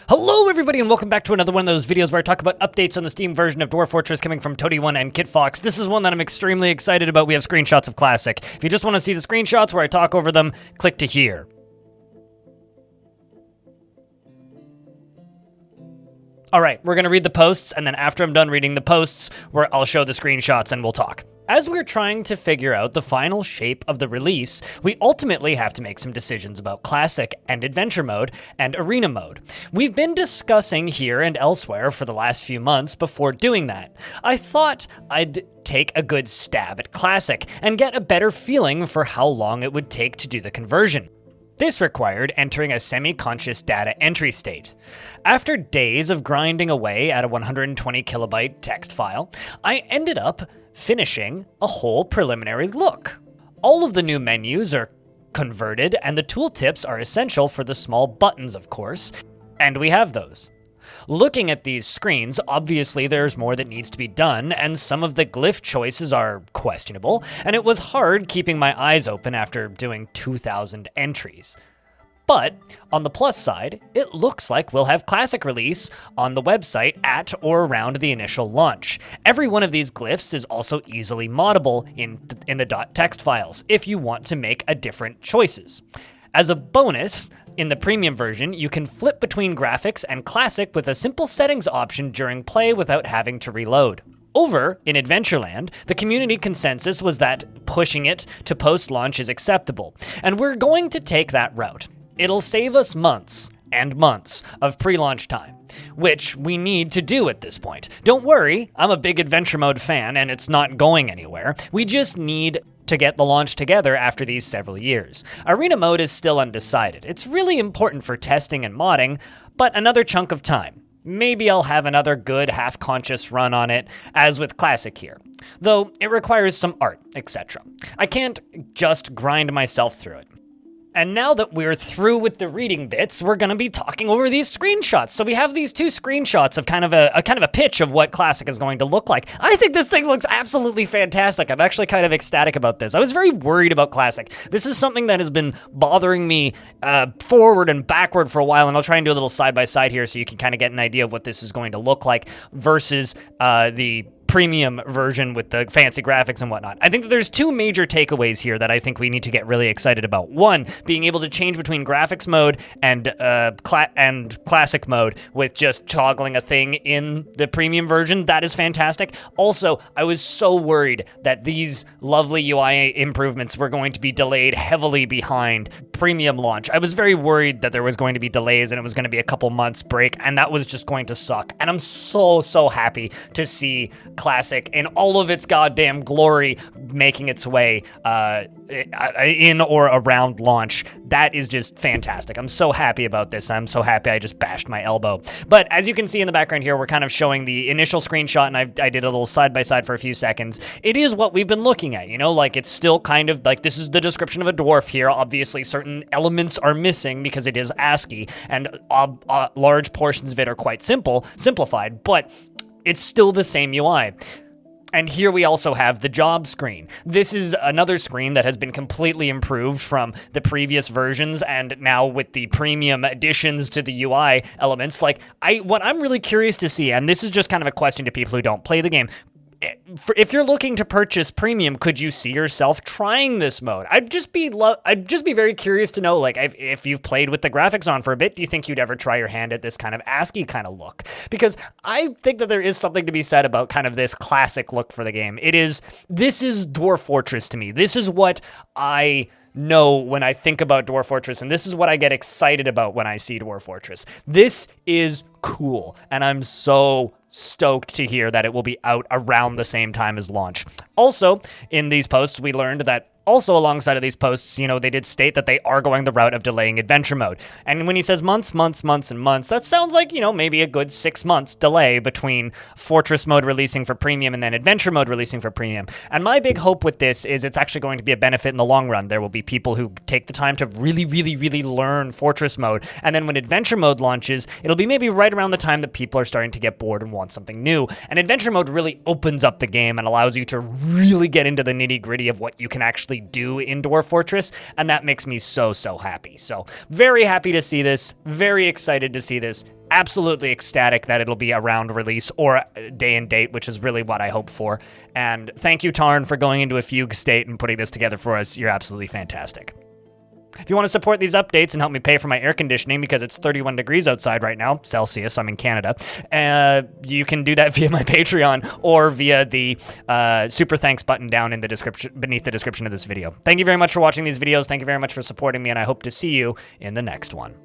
Hello everybody and welcome back to another one of those videos where I talk about updates on the Steam version of Dwarf Fortress coming from Toady1 and KitFox. This is one that I'm extremely excited about. We have screenshots of Classic. If you just want to see the screenshots where I talk over them, click to here. Alright, we're going to read the posts, and then after I'm done reading the posts, I'll show the screenshots and we'll talk. As we're trying to figure out the final shape of the release, we ultimately have to make some decisions about Classic and Adventure Mode and Arena Mode. We've been discussing here and elsewhere for the last few months before doing that. I thought I'd take a good stab at Classic and get a better feeling for how long it would take to do the conversion. This required entering a semi-conscious data entry state. After days of grinding away at a 120 kilobyte text file, I ended up finishing a whole preliminary look. All of the new menus are converted, and the tooltips are essential for the small buttons, of course, and we have those. Looking at these screens, obviously there's more that needs to be done, and some of the glyph choices are questionable, and it was hard keeping my eyes open after doing 2,000 entries. But on the plus side, it looks like we'll have Classic release on the website at or around the initial launch. Every one of these glyphs is also easily moddable in the .text files if you want to make different choices. As a bonus, in the premium version, you can flip between graphics and Classic with a simple settings option during play without having to reload. Over in Adventureland, the community consensus was that pushing it to post-launch is acceptable, and we're going to take that route. It'll save us months and months of pre-launch time, which we need to do at this point. Don't worry, I'm a big Adventure Mode fan and it's not going anywhere. We just need to get the launch together after these several years. Arena Mode is still undecided. It's really important for testing and modding, but another chunk of time. Maybe I'll have another good half-conscious run on it, as with Classic here. Though it requires some art, etc. I can't just grind myself through it. And now that we're through with the reading bits, we're going to be talking over these screenshots. So we have these two screenshots of kind of a pitch of what Classic is going to look like. I think this thing looks absolutely fantastic. I'm actually kind of ecstatic about this. I was very worried about Classic. This is something that has been bothering me forward and backward for a while, and I'll try and do a little side-by-side here so you can kind of get an idea of what this is going to look like versus the premium version with the fancy graphics and whatnot. I think that there's two major takeaways here that I think we need to get really excited about. One, being able to change between graphics mode and classic mode with just toggling a thing in the premium version. That is fantastic. Also, I was so worried that these lovely UI improvements were going to be delayed heavily behind premium launch. I was very worried that there was going to be delays and it was going to be a couple months break, and that was just going to suck. And I'm so happy to see Classic in all of its goddamn glory making its way in or around launch. That is just fantastic. I'm so happy about this. I'm so happy I just bashed my elbow. But as you can see in the background here, we're kind of showing the initial screenshot, and I did a little side-by-side for a few seconds. It is what we've been looking at, you know, like it's still kind of like this is the description of a dwarf here. Obviously, certain elements are missing because it is ASCII, and large portions of it are quite simplified, but it's still the same UI. And here we also have the job screen. This is another screen that has been completely improved from the previous versions, and now with the premium additions to the UI elements. Like, what I'm really curious to see, and this is just kind of a question to people who don't play the game, if you're looking to purchase premium, could you see yourself trying this mode? I'd just be very curious to know, like, if you've played with the graphics on for a bit, do you think you'd ever try your hand at this kind of ASCII kind of look? Because I think that there is something to be said about kind of this classic look for the game. This is Dwarf Fortress to me. This is what I know when I think about Dwarf Fortress, and this is what I get excited about when I see Dwarf Fortress. This is cool, and I'm so stoked to hear that it will be out around the same time as launch. Also, in these posts, we learned that also alongside of these posts, you know, they did state that they are going the route of delaying Adventure Mode. And when he says months, and months, that sounds like, you know, maybe a good 6 months delay between Fortress Mode releasing for premium and then Adventure Mode releasing for premium. And my big hope with this is it's actually going to be a benefit in the long run. There will be people who take the time to really learn Fortress Mode. And then when Adventure Mode launches, it'll be maybe right around the time that people are starting to get bored and want something new. And Adventure Mode really opens up the game and allows you to really get into the nitty-gritty of what you can actually do in Dwarf Fortress, and that makes me so happy. So very happy to see this, very excited to see this. absolutely ecstatic that it'll be around release or day and date, which is really what I hope for. And thank you, Tarn, for going into a fugue state and putting this together for us. You're absolutely fantastic. If you want to support these updates and help me pay for my air conditioning because it's 31 degrees outside right now, Celsius, I'm in Canada, you can do that via my Patreon or via the super thanks button down in the description, beneath the description of this video. Thank you very much for watching these videos. Thank you very much for supporting me, and I hope to see you in the next one.